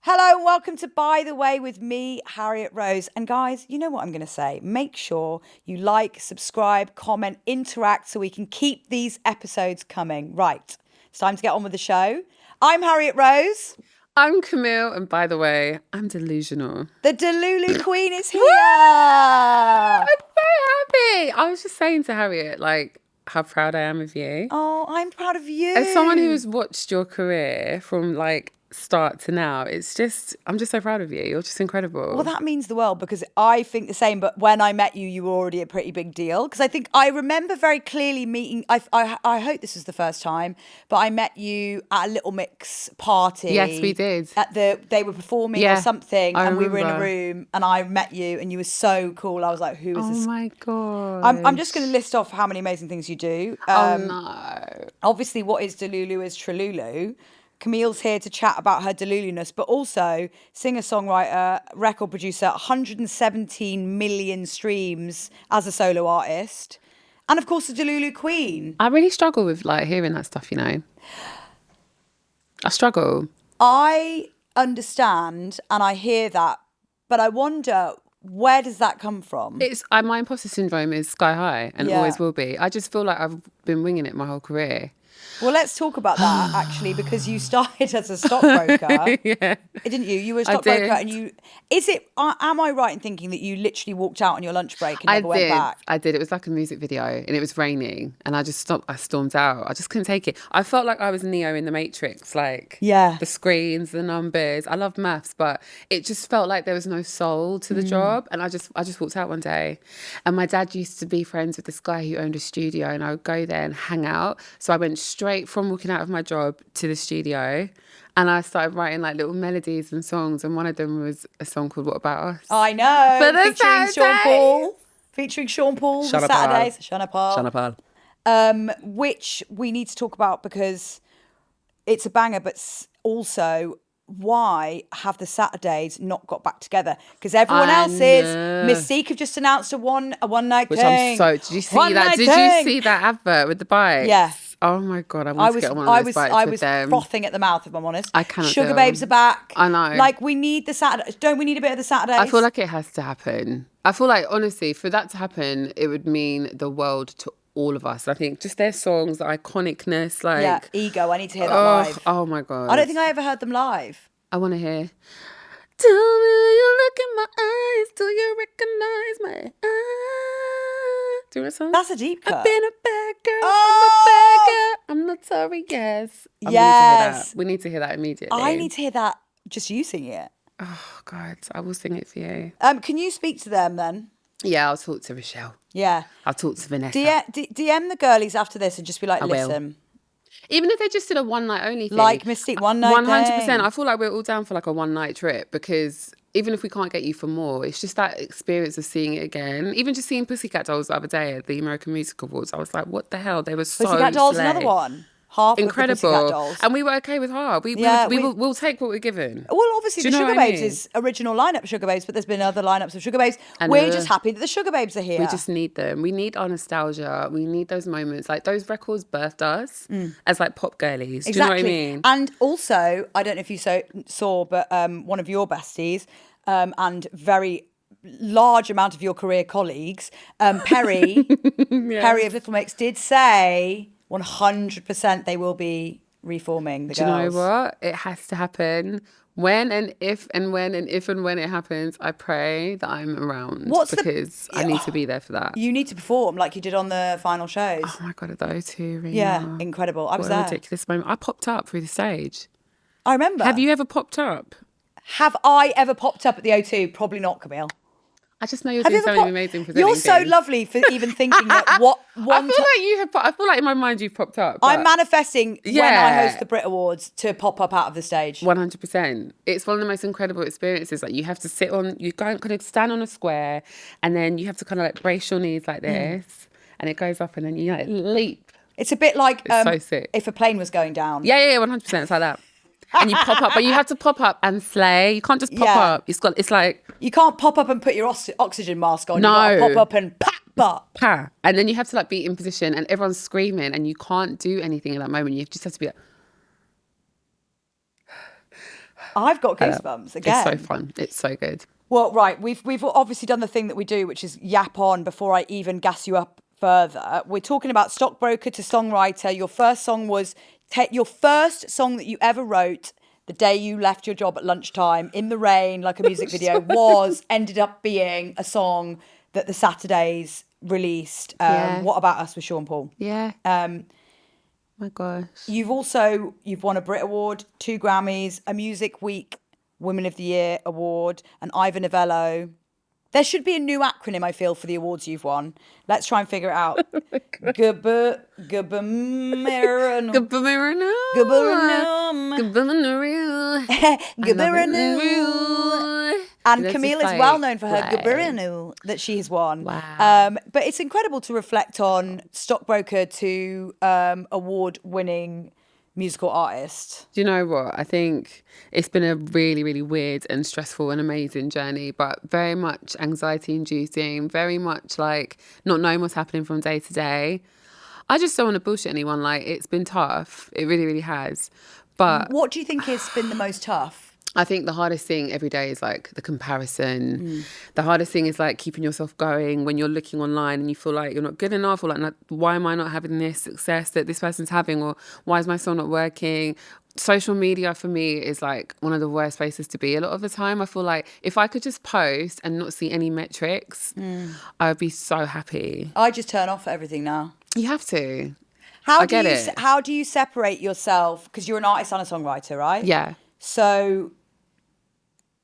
Hello and welcome to By the Way with me, Harriet Rose. And guys, you know what I'm going to say. Make sure you like, subscribe, comment, interact so we can keep these episodes coming. Right, it's time to get on with the show. I'm Harriet Rose. I'm Kamille, and by the way, I'm delusional. The DELULU Queen is here. I'm so happy. I was just saying to Harriet, like, how proud I am of you. Oh, I'm proud of you. As someone who has watched your career from like start to now, I'm just so proud of you. You're just incredible. Well, that means the world because I think the same. But when I met you, you were already a pretty big deal. Because I remember very clearly meeting. I hope this was the first time, but I met you at a Little Mix party. Yes, we did. They were performing or something, and we were in a room, and I met you, and you were so cool. I was like, "Who is this?" Oh my god! I'm just going to list off how many amazing things you do. Oh no! Obviously, what is DELULU is Trelulu. Kamille's here to chat about her deluluness, but also singer-songwriter, record producer, 117 million streams as a solo artist. And of course, the DELULU Queen. I really struggle with like hearing that stuff, you know. I struggle. I understand and I hear that, but I wonder, where does that come from? My imposter syndrome is sky high and always will be. I just feel like I've been winging it my whole career. Well, let's talk about that actually, because you started as a stockbroker, yeah, didn't you? You were a stockbroker, and am I right in thinking that you literally walked out on your lunch break and never went back? I did. It was like a music video, and it was raining, and I stormed out. I just couldn't take it. I felt like I was Neo in the Matrix, like the screens, the numbers. I love maths, but it just felt like there was no soul to the job, and I just walked out one day, and my dad used to be friends with this guy who owned a studio, and I would go there and hang out. So I went straight from walking out of my job to the studio, and I started writing like little melodies and songs, and one of them was a song called What About Us? I know. For the featuring Sean Paul. Shana Saturdays. Paul. Shana Paul. Which we need to talk about because it's a banger, but also why have the Saturdays not got back together? Because everyone else is. Mystique have just announced a one night thing. Did you see that? Did you see that advert with the bikes? Yeah. Oh my god, I want to get on one of those bikes with them. I was frothing at the mouth, if I'm honest. I cannot. Sugar Babes are back. I know. Like, we need the Saturday. Don't we need a bit of the Saturdays? I feel like it has to happen. I feel like, honestly, for that to happen, it would mean the world to all of us. I think just their songs, the iconicness, like... Yeah, Ego, I need to hear that live. Oh my god. I don't think I ever heard them live. I want to hear... Tell me you look in my eyes, do you recognize my eyes? Do you know that song? That's a deep cut. I've been a bad girl, I'm a bad girl, I'm notorious. Yes. We need to hear that immediately. I need to hear that, just you singing it. Oh God, I will sing it for you. Can you speak to them then? Yeah, I'll talk to Rochelle. Yeah. I'll talk to Vanessa. DM the girlies after this and just be like, listen. Even if they just did a one night only thing. Like Mystique, one night 100%. thing. I feel like we're all down for like a one night trip, because even if we can't get you for more, it's just that experience of seeing it again. Even just seeing Pussycat Dolls the other day at the American Music Awards, I was like, what the hell? They were so Pussycat Dolls, slay. another one. Half incredible. Of the Pussycat Dolls. And we were okay with half. We'll take what we're given. Well, obviously the Sugar Babes is original lineup of Sugar Babes, but there's been other lineups of Sugar Babes. We're just happy that the Sugar Babes are here. We just need them. We need our nostalgia. We need those moments. Like, those records birthed us as like pop girlies. Exactly. Do you know what I mean? And also, I don't know if you saw, but one of your besties and very large amount of your career colleagues, Perry, Perry of Little Mix, did say 100% they will be reforming the girls. Do you know what? It has to happen. When and if it happens, I pray that I'm around, because I need to be there for that. You need to perform like you did on the final shows. Oh my God, at the O2 Arena. Yeah, incredible. I was there. What a ridiculous moment. I popped up through the stage. I remember. Have you ever popped up? Have I ever popped up at the O2? Probably not, Camille. I just know you're doing something amazing for You're so lovely for even thinking that I feel like in my mind you've popped up. I'm manifesting when I host the Brit Awards to pop up out of the stage. 100%. It's one of the most incredible experiences. Like, you have to you kind of stand on a square, and then you have to kind of like brace your knees like this, and it goes up, and then you like leap. It's a bit like so sick. If a plane was going down. Yeah, 100%. It's like that. And you pop up, but you have to pop up and slay. You can't just pop up. It's like... You can't pop up and put your oxygen mask on. No. You gotta pop up and pa. And then you have to like be in position, and everyone's screaming, and you can't do anything in that moment. You just have to be like... I've got goosebumps again. It's so fun. It's so good. Well, right, we've obviously done the thing that we do, which is yap on before I even gas you up further. We're talking about stockbroker to songwriter. Your first song was your first song that you ever wrote the day you left your job at lunchtime in the rain, like a music video, ended up being a song that the Saturdays released. What About Us with Sean Paul? Yeah. My gosh. You've won a Brit Award, 2 Grammys, a Music Week Women of the Year award, an Ivor Novello. There should be a new acronym, I feel, for the awards you've won. Let's try and figure it out. And Kamille is well known for her Delusional that she has won. Wow. But it's incredible to reflect on stockbroker to award-winning musical artist. Do you know what? I think it's been a really, really weird and stressful and amazing journey, but very much anxiety inducing, very much like not knowing what's happening from day to day. I just don't want to bullshit anyone. Like, it's been tough. It really, really has. But what do you think has been the most tough? I think the hardest thing every day is like the comparison. The hardest thing is like keeping yourself going when you're looking online and you feel like you're not good enough, or like, why am I not having this success that this person's having, or why is my song not working? Social media for me is like one of the worst places to be a lot of the time. I feel like if I could just post and not see any metrics, I would be so happy. I just turn off everything now. You have to. How do you separate yourself? Because you're an artist and a songwriter, right? Yeah. So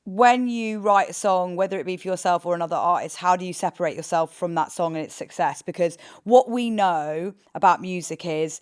when you write a song, whether it be for yourself or another artist, how do you separate yourself from that song and its success? Because what we know about music is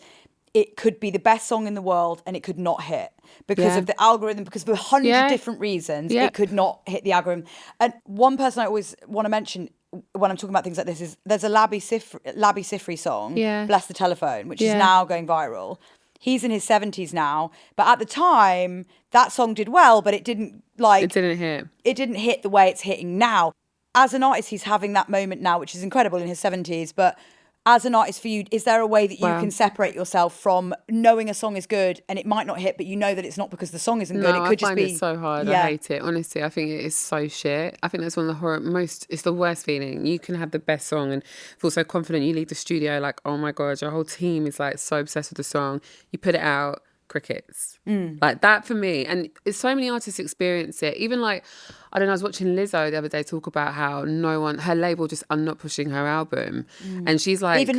it could be the best song in the world and it could not hit because of the algorithm, because of 100 different reasons. It could not hit the algorithm. And one person I always want to mention when I'm talking about things like this is there's a Labby Sifri song, Bless the Telephone, which is now going viral. He's in his 70s now, but at the time that song did well, but it didn't hit. It didn't hit the way it's hitting now. As an artist, he's having that moment now, which is incredible in his 70s. But as an artist for you, is there a way that you can separate yourself from knowing a song is good and it might not hit, but you know that it's not because the song isn't good? It could just be. I find it so hard. I hate it. Honestly, I think it is so shit. I think that's one of the it's the worst feeling. You can have the best song and feel so confident. You leave the studio like, oh my God, your whole team is like so obsessed with the song. You put it out, crickets. Like that for me. And so many artists experience it. Even like, I don't know, I was watching Lizzo the other day talk about how her label just are not pushing her album. And she's like... Even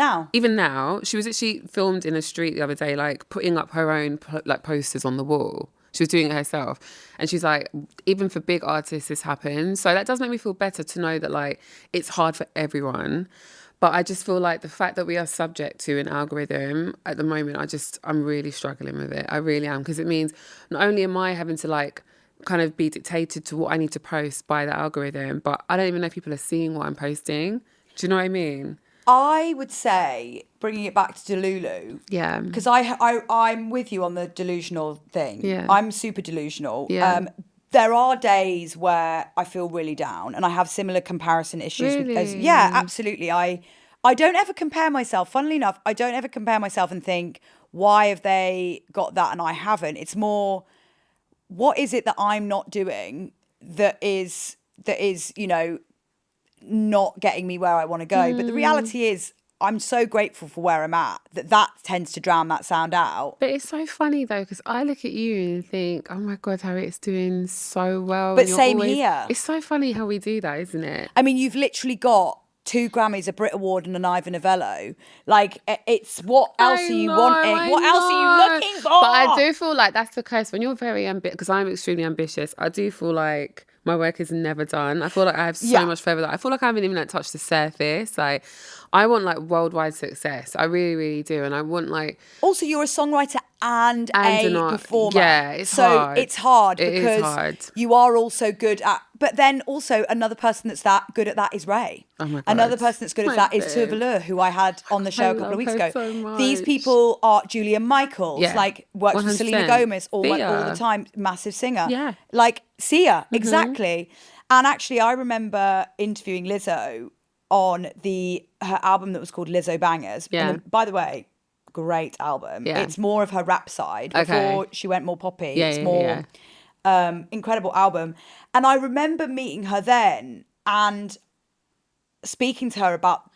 now. She was actually filmed in a street the other day, like putting up her own like posters on the wall. She was doing it herself. And she's like, even for big artists, this happens. So that does make me feel better to know that like it's hard for everyone. But I just feel like the fact that we are subject to an algorithm at the moment, I'm really struggling with it. I really am. Because it means not only am I having to like kind of be dictated to what I need to post by the algorithm, but I don't even know if people are seeing what I'm posting. Do you know what I mean? I would say, bringing it back to DELULU, because I'm with you on the delusional thing. Yeah. I'm super delusional. Yeah. There are days where I feel really down and I have similar comparison issues. Really? Yeah, absolutely. I don't ever compare myself. Funnily enough, I don't ever compare myself and think, why have they got that and I haven't? It's more, what is it that I'm not doing that is not getting me where I want to go? But the reality is, I'm so grateful for where I'm at that tends to drown that sound out. But it's so funny though, because I look at you and think, oh my God, Harriet's doing so well. But same here. It's so funny how we do that, isn't it? I mean, you've literally got 2 Grammys, a Brit Award and an Ivor Novello. Like, it's what else are you wanting? What else are you looking for? But I do feel like that's the curse when you're very ambitious, because I'm extremely ambitious. I do feel like my work is never done. I feel like I have so much further. I feel like I haven't even like touched the surface. Like, I want like worldwide success. I really, really do. And I want like... Also, you're a songwriter and a performer. Yeah, it's hard. So it's hard because you are also good at... But then also another person that's that good at that is Ray. Oh my God. Another person that's good at that is DELULU, who I had on the show a couple of weeks ago. So much. These people are Julia Michaels, like works with Selena Gomez all the time, massive singer. Yeah. Like Sia, exactly. And actually, I remember interviewing Lizzo on her album that was called Lizzo Bangers. Yeah. And by the way, great album. Yeah. It's more of her rap side before she went more poppy. Yeah, it's more Incredible album. And I remember meeting her then and speaking to her about,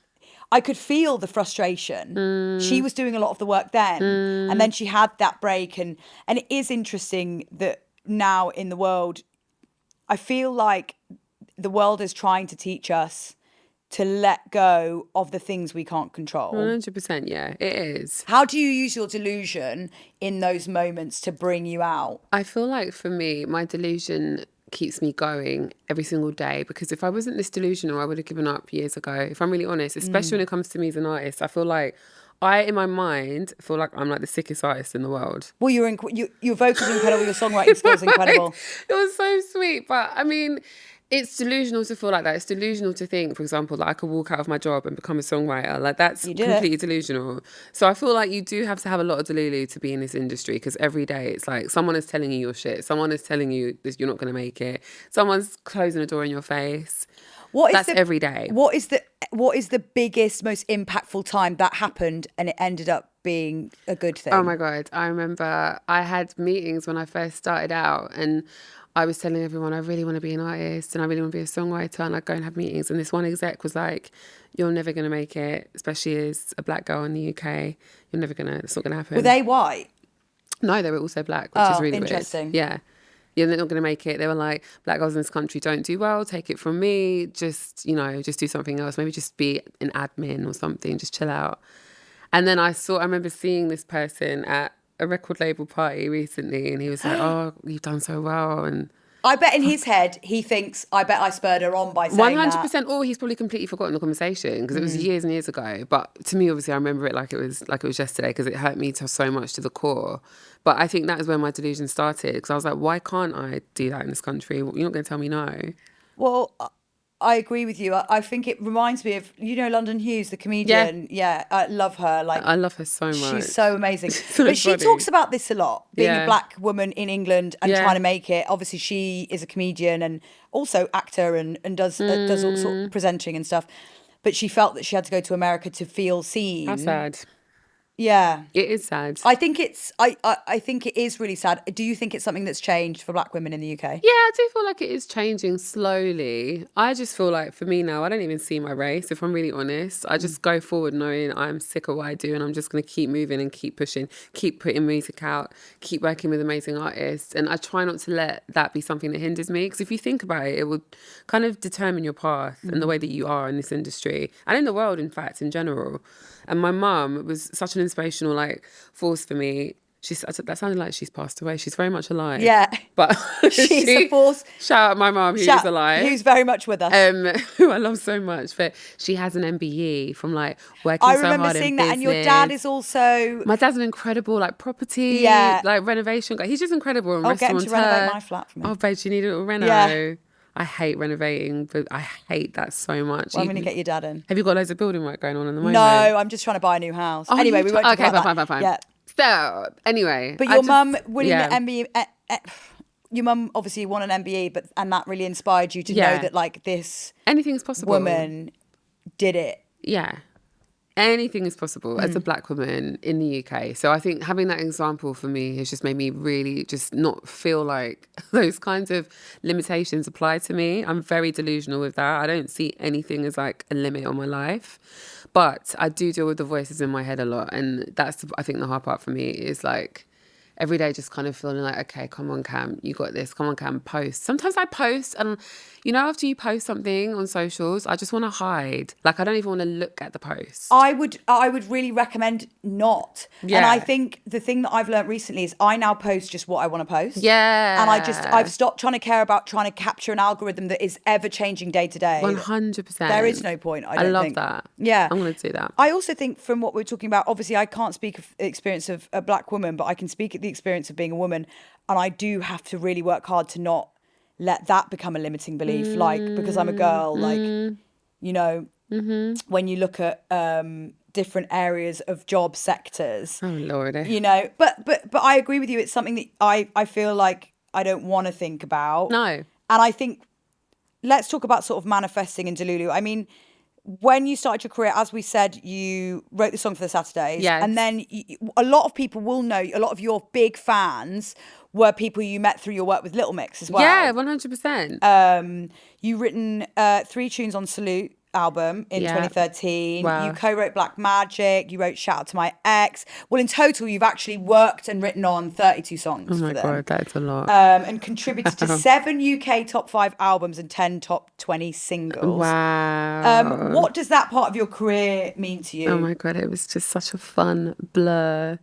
I could feel the frustration. She was doing a lot of the work then. And then she had that break. And it is interesting that now in the world, I feel like the world is trying to teach us to let go of the things we can't control. 100%, yeah, it is. How do you use your delusion in those moments to bring you out? I feel like for me, my delusion keeps me going every single day, because if I wasn't this delusional, I would have given up years ago, if I'm really honest, especially when it comes to me as an artist. I feel like in my mind, feel like I'm like the sickest artist in the world. Well, your vocals are incredible, your songwriting skills are incredible. It was so sweet, but I mean, it's delusional to feel like that. It's delusional to think, for example, that I could walk out of my job and become a songwriter. Like, that's completely delusional. So I feel like you do have to have a lot of DELULU to be in this industry, because every day it's like someone is telling you your shit. Someone is telling you that you're not going to make it. Someone's closing a door in your face. That's every day. What is the biggest, most impactful time that happened and it ended up being a good thing? Oh my God. I remember I had meetings when I first started out, and I was telling everyone I really want to be an artist and I really want to be a songwriter, and I'd go and have meetings, and this one exec was like, you're never going to make it, especially as a black girl in the UK. It's not going to happen. Were they white? No, they were also black, which is really interesting. Weird. Yeah. Yeah, they're not going to make it. They were like, black girls in this country don't do well. Take it from me. Just, just do something else. Maybe just be an admin or something. Just chill out. And then I remember seeing this person at a record label party recently, and he was like, oh, you've done so well. And I bet in his head, he thinks, I bet I spurred her on by saying 100%, that. Or he's probably completely forgotten the conversation, because it was years and years ago. But to me, obviously, I remember it like it was yesterday, because it hurt me so much to the core. But I think that is where my delusion started, because I was like, why can't I do that in this country? You're not going to tell me no. Well, I agree with you. I think it reminds me of, London Hughes, the comedian. Yeah, I love her. Like, I love her so much. She's so amazing. But she talks about this a lot, being a black woman in England and trying to make it. Obviously, she is a comedian and also actor and does all sort of presenting and stuff. But she felt that she had to go to America to feel seen. How sad. Yeah. It is sad. I think I think it is really sad. Do you think it's something that's changed for black women in the UK? Yeah, I do feel like it is changing slowly. I just feel like for me now, I don't even see my race, if I'm really honest. I just go forward knowing I'm sick of what I do, and I'm just going to keep moving and keep pushing, keep putting music out, keep working with amazing artists. And I try not to let that be something that hinders me, because if you think about it, it will kind of determine your path and the way that you are in this industry and in the world, in fact, in general. And my mum was such an inspirational force for me. That sounded like she's passed away. She's very much alive. Yeah. But she's a force. Shout out my mum, who's alive. Who's very much with us. Who I love so much. But she has an MBE from working so hard in business. I remember seeing that. And your dad is also... My dad's an incredible property, renovation guy. He's just incredible. And I'll get him to renovate my flat for me. Oh, babe, you need a little reno. Yeah. I hate renovating, but I hate that so much. Well, I'm going to get your dad in. Have you got loads of building work going on in the moment? No, I'm just trying to buy a new house. Oh, anyway, we won't talk about that. Fine. Yeah. So, anyway. But your mum winning the MBE... your mum obviously won an MBE, and that really inspired you to know that this... Anything's possible. ...woman did it. Yeah. Anything is possible as a black woman in the UK. So I think having that example for me has just made me really just not feel like those kinds of limitations apply to me. I'm very delusional with that. I don't see anything as a limit on my life. But I do deal with the voices in my head a lot. And that's, I think, the hard part for me is every day just kind of feeling like, okay, come on, Cam, you got this. Come on, Cam, post. Sometimes I post and, after you post something on socials, I just want to hide. I don't even want to look at the post. I would really recommend not. Yeah. And I think the thing that I've learned recently is I now post just what I want to post. Yeah. And I've stopped trying to care about trying to capture an algorithm that is ever changing day to day. 100%. There is no point, I don't think. I love that. Yeah. I'm going to do that. I also think from what we're talking about, obviously I can't speak of the experience of a black woman, but I can speak of the experience of being a woman. And I do have to really work hard to not let that become a limiting belief, because I'm a girl, when you look at different areas of job sectors. Oh, Lordy. But I agree with you. It's something that I feel like I don't want to think about. No. And I think, let's talk about sort of manifesting in DELULU. I mean, when you started your career, as we said, you wrote the song for the Saturdays. Yes. And then a lot of people will know, a lot of your big fans were people you met through your work with Little Mix as well. Yeah, 100%. You've written 3 tunes on Salute album in 2013. Wow. You co-wrote Black Magic. You wrote Shout Out to My Ex. Well, in total, you've actually worked and written on 32 songs for them. Oh my God, that's a lot. And contributed to 7 UK top 5 albums and 10 top 20 singles. Wow. What does that part of your career mean to you? Oh my God, it was just such a fun blur.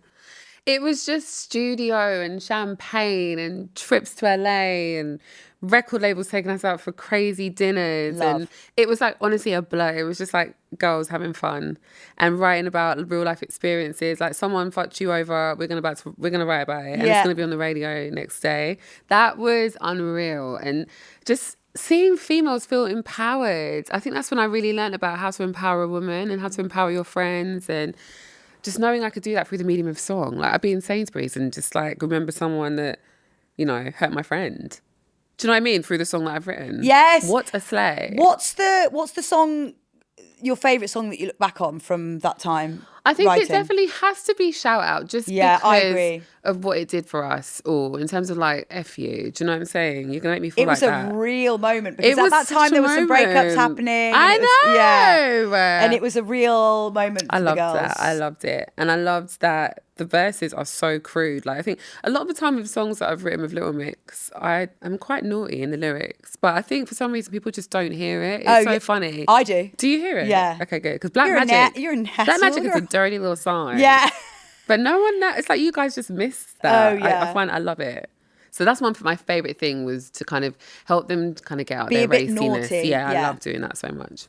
It was just studio and champagne and trips to LA and record labels taking us out for crazy dinners. Love. And it was like, honestly, a blur. It was just like girls having fun and writing about real life experiences. Like, someone fucked you over, we're gonna write about it, and it's gonna be on the radio next day. That was unreal. And just seeing females feel empowered. I think that's when I really learned about how to empower a woman and how to empower your friends, and just knowing I could do that through the medium of song. Like, I'd be in Sainsbury's and just like remember someone that, you know, hurt my friend. Do you know what I mean? Through the song that I've written. Yes. What a slay. What's the song, your favourite song that you look back on from that time? I think writing? it definitely has to be Shout Out, just because I agree. of what it did for us all in terms of like F you. Do you know what I'm saying? You're gonna make me feel It was like a that. real moment, because It at was that time such a there were some breakups moment. happening. I and it was- know. yeah. And it was a real moment for I the loved girls. that. I loved it. And I loved that the verses are so crude. Like, I think a lot of the time with songs that I've written with Little Mix, I am quite naughty in the lyrics. But I think for some reason people just don't hear it. It's so funny. I do. Do you hear it? Yeah. Okay, good. Because Black You're Magic. you're an Black Magic is a dirty little song. Yeah. But no one knows. It's like you guys just missed that. Oh, yeah. I find I love it. So that's my favourite thing, was to kind of help them kind of get out Be their a bit raciness. naughty, Yeah, yeah. I love doing that so much.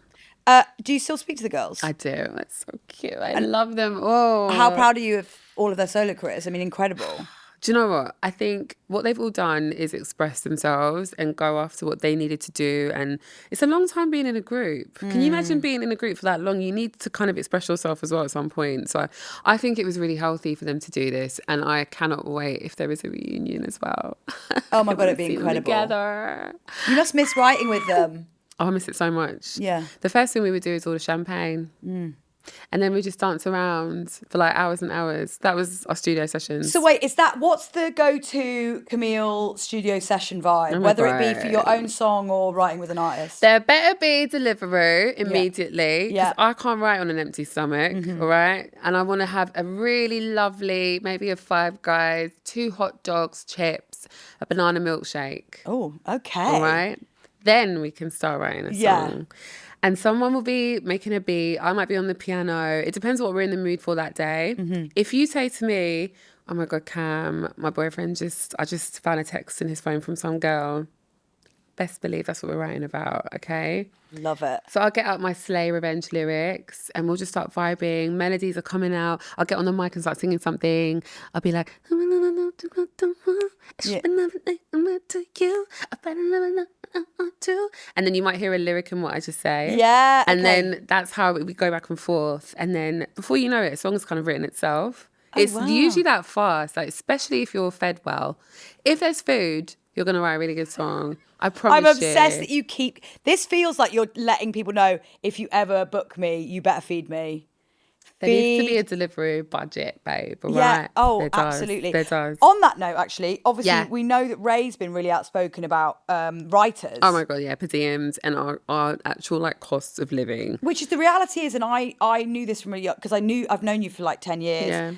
Do you still speak to the girls? I do. It's so cute. I love them all. How proud are you of all of their solo careers? I mean, incredible. Do you know what? I think what they've all done is express themselves and go after what they needed to do. And it's a long time being in a group. Can you imagine being in a group for that long? You need to kind of express yourself as well at some point. So I think it was really healthy for them to do this. And I cannot wait if there is a reunion as well. Oh my God, it'd I be see them incredible. together. You must miss writing with them. Oh, I miss it so much. Yeah. The first thing we would do is order champagne. And then we just dance around for like hours and hours. That was our studio sessions. So wait, what's the go-to Kamille studio session vibe? Oh my Whether it be for God. your own song or writing with an artist? There better be Deliveroo immediately, because Yeah. I can't write on an empty stomach, all right? And I want to have a really lovely, maybe a Five Guys, 2 hot dogs, chips, a banana milkshake, Oh, okay. all right? Then we can start writing a Yeah. song. And someone will be making a beat. I might be on the piano. It depends what we're in the mood for that day. If you say to me, oh my God, Cam, my boyfriend I just found a text in his phone from some girl. Best believe that's what we're writing about, okay? Love it. So I'll get out my Slay Revenge lyrics and we'll just start vibing. Melodies are coming out. I'll get on the mic and start singing something. I'll be like, and then you might hear a lyric in what I just say. Yeah. And okay. then that's how we go back and forth. And then before you know it, a song's kind of written itself. It's wow. usually that fast, like, especially if you're fed well. If there's food, you're going to write a really good song. I promise I'm obsessed you. that you keep... This feels like you're letting people know, if you ever book me, you better feed me. There needs to be a delivery budget, babe. All Yeah. right? Oh, There does. absolutely. There does. On that note, actually, obviously, Yeah. we know that Ray's been really outspoken about writers. Oh my God, yeah, per diems and our actual like costs of living. Which is the reality is, and I knew this from really young, because I've known you for like 10 years. Yeah.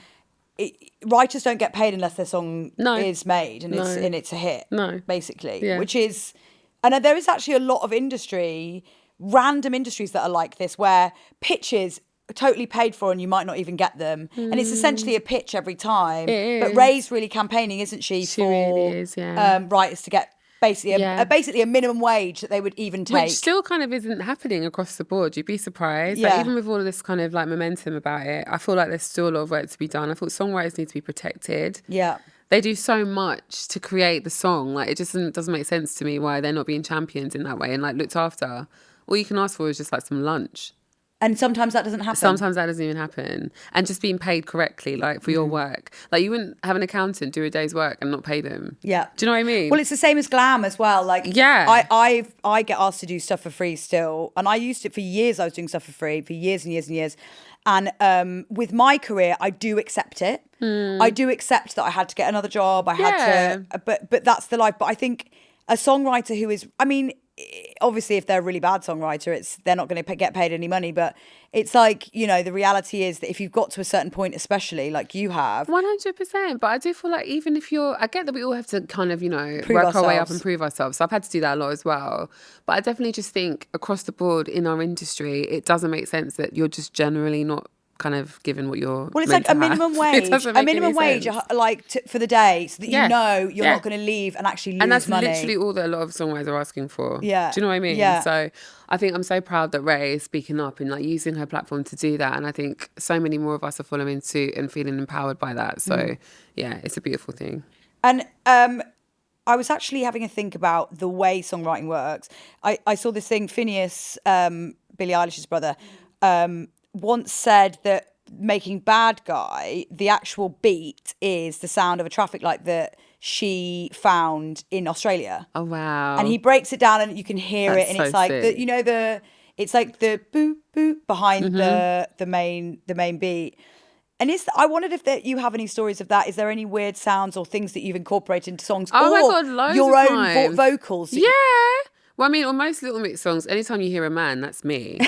Writers don't get paid unless their song No. is made and it's a hit. No. Basically. Yeah. Which is, and there is actually a lot of random industries that are like this, where pitches are totally paid for and you might not even get them. And it's essentially a pitch every time. It But is. Ray's really campaigning, isn't she, She for really is, yeah. writers to get basically Yeah. basically a minimum wage that they would even take. Which still kind of isn't happening across the board. You'd be surprised. Yeah. Like, even with all of this kind of like momentum about it, I feel like there's still a lot of work to be done. I thought songwriters need to be protected. Yeah. They do so much to create the song. Like, it just doesn't make sense to me why they're not being championed in that way and like looked after. All you can ask for is just like some lunch. And sometimes that doesn't happen. Sometimes that doesn't even happen. And just being paid correctly, like for your work. Like you wouldn't have an accountant do a day's work and not pay them. Yeah. Do you know what I mean? Well, it's the same as glam as well. Like, yeah. I get asked to do stuff for free still. And I used to, for years, I was doing stuff for free for years and years and years. And with my career, I do accept it. I do accept that I had to get another job. I had to, but that's the life. But I think a songwriter who is, I mean, obviously if they're a really bad songwriter, they're not going to get paid any money, but it's like, you know, the reality is that if you've got to a certain point, especially like you have 100%, but I do feel like even if I get that we all have to kind of, you know, prove work our way up and prove ourselves, so I've had to do that a lot as well, but I definitely just think across the board in our industry it doesn't make sense that you're just generally not kind of given what you're it's like a minimum wage for the day, so that you know you're not going to leave and actually lose money. And that's literally all that a lot of songwriters are asking for. Do you know what I mean? So I think I'm so proud that Ray is speaking up and like using her platform to do that, and I think so many more of us are following suit and feeling empowered by that. So yeah, it's a beautiful thing. And I was actually having a think about the way songwriting works. I saw this thing, Phineas, Billie Eilish's brother, once said that making Bad Guy, the actual beat is the sound of a traffic light that she found in Australia. Oh wow. And he breaks it down and you can hear it, and so it's like sick. it's like the boop boop behind the main beat. And I wondered if you have any stories of that. Is there any weird sounds or things that you've incorporated into songs? Oh my God, loads your of own times. vocals. Yeah. Well, I mean, on most Little Mix songs, anytime you hear a man, that's me.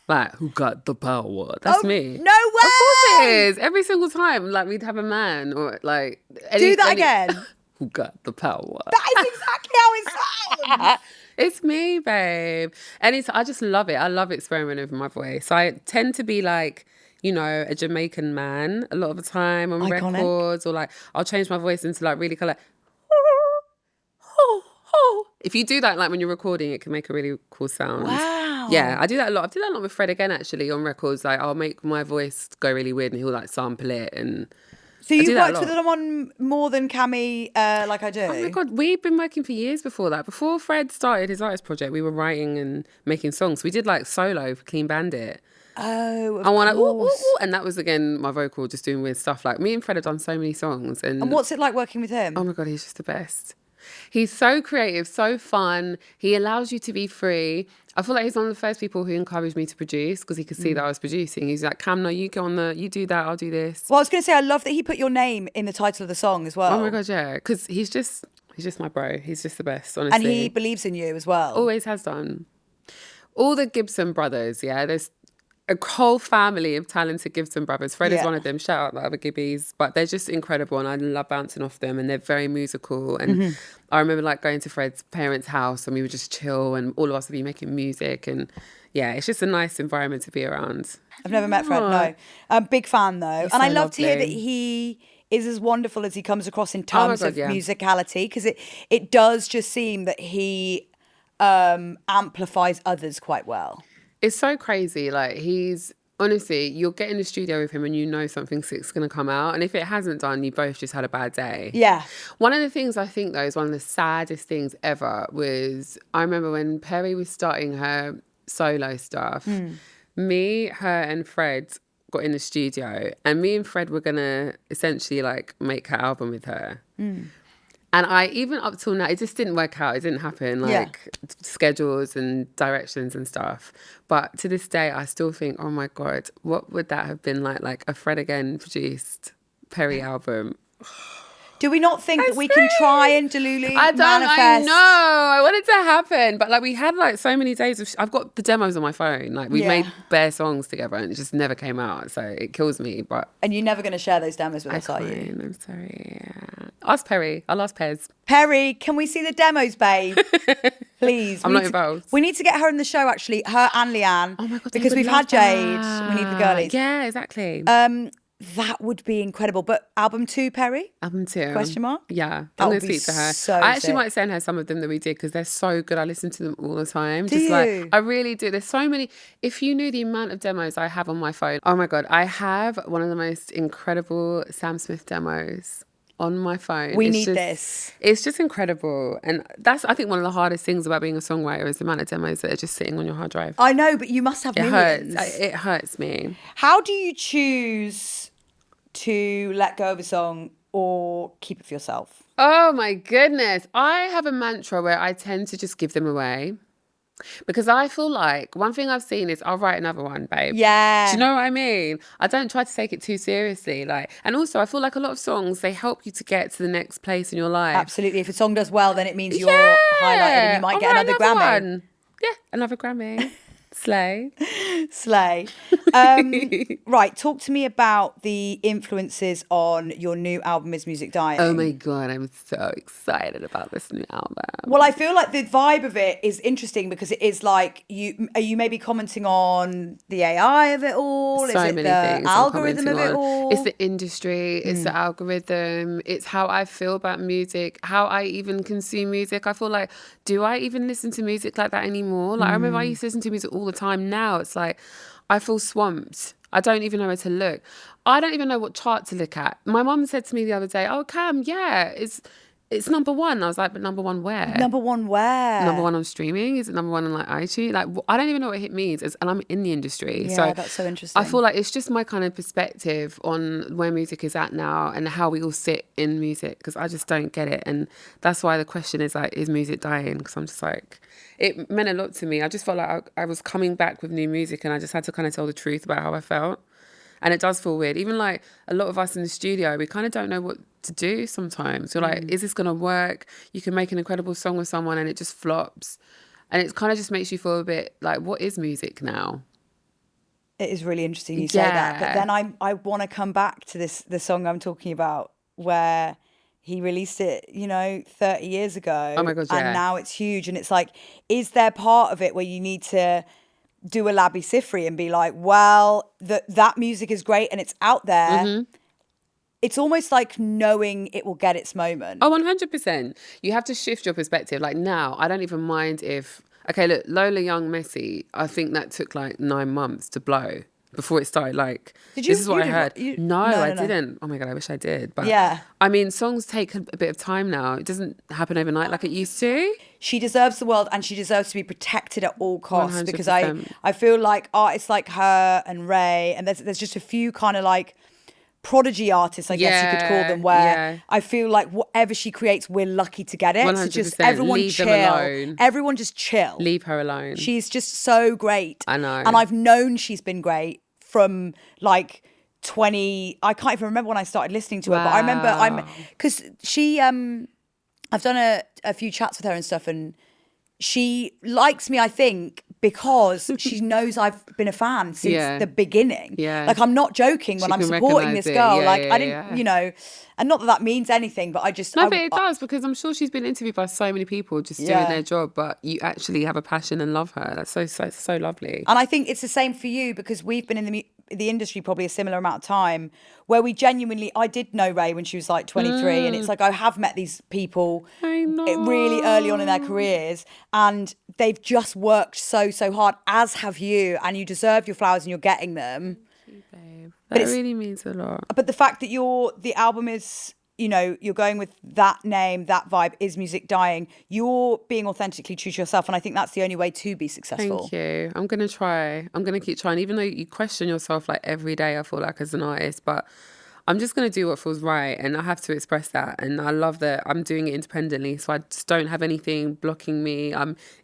Like, who got the power? That's me. No way! Of course it is. Every single time, like, we'd have a man or like... Do that again. Who got the power? That is exactly how it sounds. It's me, babe. And I just love it. I love experimenting with my voice. I tend to be like, you know, a Jamaican man a lot of the time on records, or like, I'll change my voice into like really kind of like... If you do that, like when you're recording, it can make a really cool sound. Wow. Yeah, I do that a lot. I do that a lot with Fred again, actually, on records. Like, I'll make my voice go really weird and he'll like sample it. And so you've worked with them on more than Kamille, like I do? Oh my God, we've been working for years before that. Before Fred started his artist project, we were writing and making songs. We did like solo for Clean Bandit. Oh, of I want course. to, ooh, ooh, ooh. And that was again my vocal, just doing weird stuff. Like me and Fred have done so many songs. And what's it like working with him? Oh my God, he's just the best. He's so creative, so fun. He allows you to be free. I feel like he's one of the first people who encouraged me to produce, because he could see that I was producing. He's like, Cam, no, you go on you do that, I'll do this. Well, I was going to say, I love that he put your name in the title of the song as well. Oh my God, yeah. Because he's just my bro. He's just the best, honestly. And he believes in you as well. Always has done. All the Gibson brothers, yeah. There's a whole family of talented Gibson brothers. Fred is one of them. Shout out the other Gibbies. But they're just incredible, and I love bouncing off them, and they're very musical. And I remember like going to Fred's parents' house, and we would just chill, and all of us would be making music. And yeah, it's just a nice environment to be around. I've never met Fred, no. I'm a big fan though. He's and so I love to hear lovely. that he is as wonderful as he comes across in terms God, of yeah. musicality, because it does just seem that he amplifies others quite well. It's so crazy. Like honestly, you'll get in the studio with him and you know something sick's going to come out. And if it hasn't done, you both just had a bad day. Yeah. One of the things I think, though, is one of the saddest things ever was, I remember when Perry was starting her solo stuff, me, her and Fred got in the studio, and me and Fred were going to essentially like make her album with her. And even up till now, it just didn't work out. It didn't happen, like schedules and directions and stuff. But to this day, I still think, oh my God, what would that have been like a Fred again produced Perry album? Do we not think that we can try and DELULU manifest? I know. I want it to happen. But like we had like so many days of... I've got the demos on my phone. Like we made bare songs together and it just never came out. So it kills me. But and you're never going to share those demos with us, are you? I'm sorry. Yeah. Ask Perry. I'll ask Pez. Perry, can we see the demos, babe? Please. I'm not involved. We need to get her in the show, actually. Her and Leanne. Oh my God. Because we've had Jade. We need the girlies. Yeah, exactly. That would be incredible. But album 2, Perry? Album 2. Question mark? Yeah. That I'm would going to be speak to her. so I actually sick. might send her some of them that we did because they're so good. I listen to them all the time. Do you? Like, I really do. There's so many. If you knew the amount of demos I have on my phone. Oh my God. I have one of the most incredible Sam Smith demos. on my phone. We need this. It's just incredible. And that's, I think, one of the hardest things about being a songwriter is the amount of demos that are just sitting on your hard drive. I know, but you must have millions. It hurts me. How do you choose to let go of a song or keep it for yourself? Oh my goodness. I have a mantra where I tend to just give them away. Because I feel like one thing I've seen is I'll write another one, babe. Yeah. Do you know what I mean? I don't try to take it too seriously. And also I feel like a lot of songs, they help you to get to the next place in your life. Absolutely. If a song does well, then it means you're highlighted and you might get another Grammy. One. Yeah, another Grammy. Slay. Right, talk to me about the influences on your new album, Is Music Dying? Oh my God, I'm so excited about this new album. Well, I feel like the vibe of it is interesting because it is like, are you maybe commenting on the AI of it all? So is it many the things algorithm of it all? It's the industry, it's the algorithm, it's how I feel about music, how I even consume music. I feel like, do I even listen to music like that anymore? I remember I used to listen to music all the time. Now it's like I feel swamped. I don't even know where to look. I don't even know what chart to look at. My mum said to me the other day, "Oh, Cam, yeah, it's number one." I was like, "But number one where? Number one where? Number one on streaming? Is it number one on iTunes? I don't even know what hit means." And I'm in the industry, yeah, that's so interesting. I feel like it's just my kind of perspective on where music is at now and how we all sit in music, because I just don't get it. And that's why the question is is music dying? Because I'm just like, it meant a lot to me. I just felt like I was coming back with new music and I just had to kind of tell the truth about how I felt. And it does feel weird. Even a lot of us in the studio, we kind of don't know what to do sometimes. We're like, is this going to work? You can make an incredible song with someone and it just flops. And it kind of just makes you feel a bit like, what is music now? It is really interesting you say that. But then I want to come back to the song I'm talking about, where he released it, 30 years ago. Oh my God, yeah. And now it's huge. And it's like, is there part of it where you need to do a Labby Sifri and be like, well, that music is great and it's out there. Mm-hmm. It's almost like knowing it will get its moment. Oh, 100%. You have to shift your perspective. Now, I don't even mind if... Okay, look, Lola Young Messi, I think that took 9 months to blow before it started. Did you? This is what I heard. No, I didn't. Oh my God, I wish I did. But yeah. I mean, songs take a bit of time now. It doesn't happen overnight like it used to. She deserves the world and she deserves to be protected at all costs 100%. because I feel like artists like her and Ray, and there's just a few kind of prodigy artists, I guess you could call them, where I feel like whatever she creates, we're lucky to get it. 100%. So just everyone Leave chill. them alone. Everyone just chill. Leave her alone. She's just so great. I know. And I've known she's been great from 20, I can't even remember when I started listening to her, but I remember because she, I've done a few chats with her and stuff, and she likes me, I think, because she knows I've been a fan since the beginning. Yeah. I'm not joking when I'm supporting this girl. I didn't, and not that means anything, but I just... No, but it does, because I'm sure she's been interviewed by so many people just doing their job, but you actually have a passion and love her. That's so lovely. And I think it's the same for you, because we've been in the industry probably a similar amount of time, where we genuinely... I did know Ray when she was 23, and it's like I have met these people really early on in their careers, and they've just worked so hard, as have you, and you deserve your flowers and you're getting them. Thank you, babe. That really means a lot. But the fact that the album is, you're going with that name, that vibe, Is Music Dying, you're being authentically true to yourself, and I think that's the only way to be successful. Thank you. I'm going to try. I'm going to keep trying, even though you question yourself every day, I feel like, as an artist, but I'm just going to do what feels right, and I have to express that. And I love that I'm doing it independently, so I just don't have anything blocking me.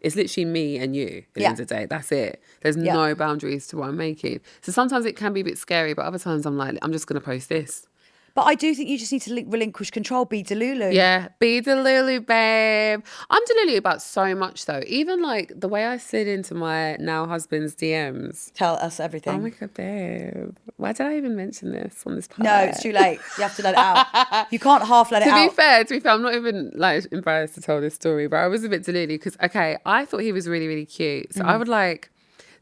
It's literally me and you at the end of the day. That's it. There's no boundaries to what I'm making. So sometimes it can be a bit scary, but other times I'm like, I'm just going to post this. But I do think you just need to relinquish control, be DELULU. Yeah, be DELULU, babe. I'm DELULU about so much, though. Even the way I slid into my now husband's DMs. Tell us everything. Oh my God, babe. Why did I even mention this on this podcast? No, it's too late. You have to let it out. You can't half let it out. To be fair, I'm not even embarrassed to tell this story, but I was a bit DELULU because, I thought he was really, really cute. So I would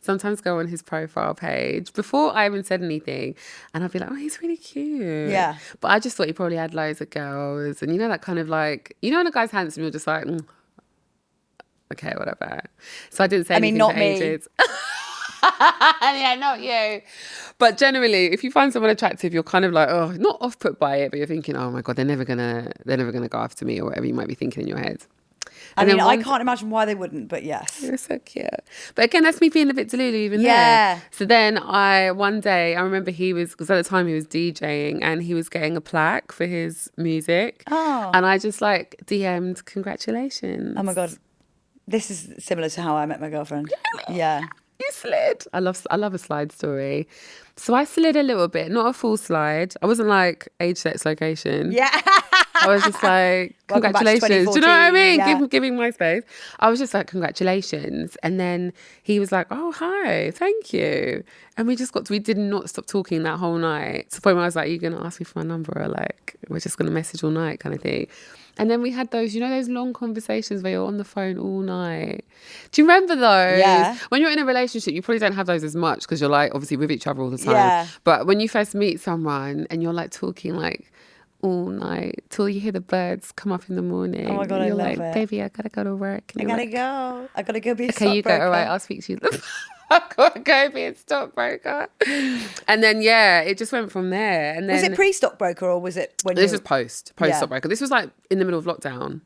sometimes go on his profile page before I even said anything, and I'd be like, oh, he's really cute. Yeah. But I just thought he probably had loads of girls, and that kind of when a guy's handsome, you're just like, okay, whatever. So I didn't say anything not for me. ages. Yeah, not you. But generally, if you find someone attractive, you're kind of like, oh, not off put by it, but you're thinking, oh my God, they're never gonna go after me, or whatever you might be thinking in your head. I mean, I can't imagine why they wouldn't, but yes. You're so cute. But again, that's me being a bit delulu even there. So then one day, I remember because at the time he was DJing and he was getting a plaque for his music. Oh. And I just like DM'd, congratulations. Oh my God. This is similar to how I met my girlfriend. Yeah. You slid. I love a slide story. So I slid a little bit, not a full slide. I wasn't like age, sex, location. Yeah. I was just like, congratulations. Do you know what I mean? Yeah. Giving my space. I was just like, congratulations. And then he was like, oh, hi, thank you. And we did not stop talking that whole night. To the point where I was like, you're going to ask me for my number, or like, we're just going to message all night kind of thing. And then we had those, those long conversations where you're on the phone all night. Do you remember those? Yeah. When you're in a relationship, you probably don't have those as much because you're like, obviously with each other all the time. Yeah. But when you first meet someone and you're like talking like, all night till you hear the birds come up in the morning. Oh my God, you're I love like, it. Baby, I gotta go to work. I gotta go be a stockbroker. Okay, you go. All right, I'll speak to you. I gotta go be a stockbroker. And then it just went from there. And then was it pre-stockbroker or was it when? This was post stockbroker. This was like in the middle of lockdown.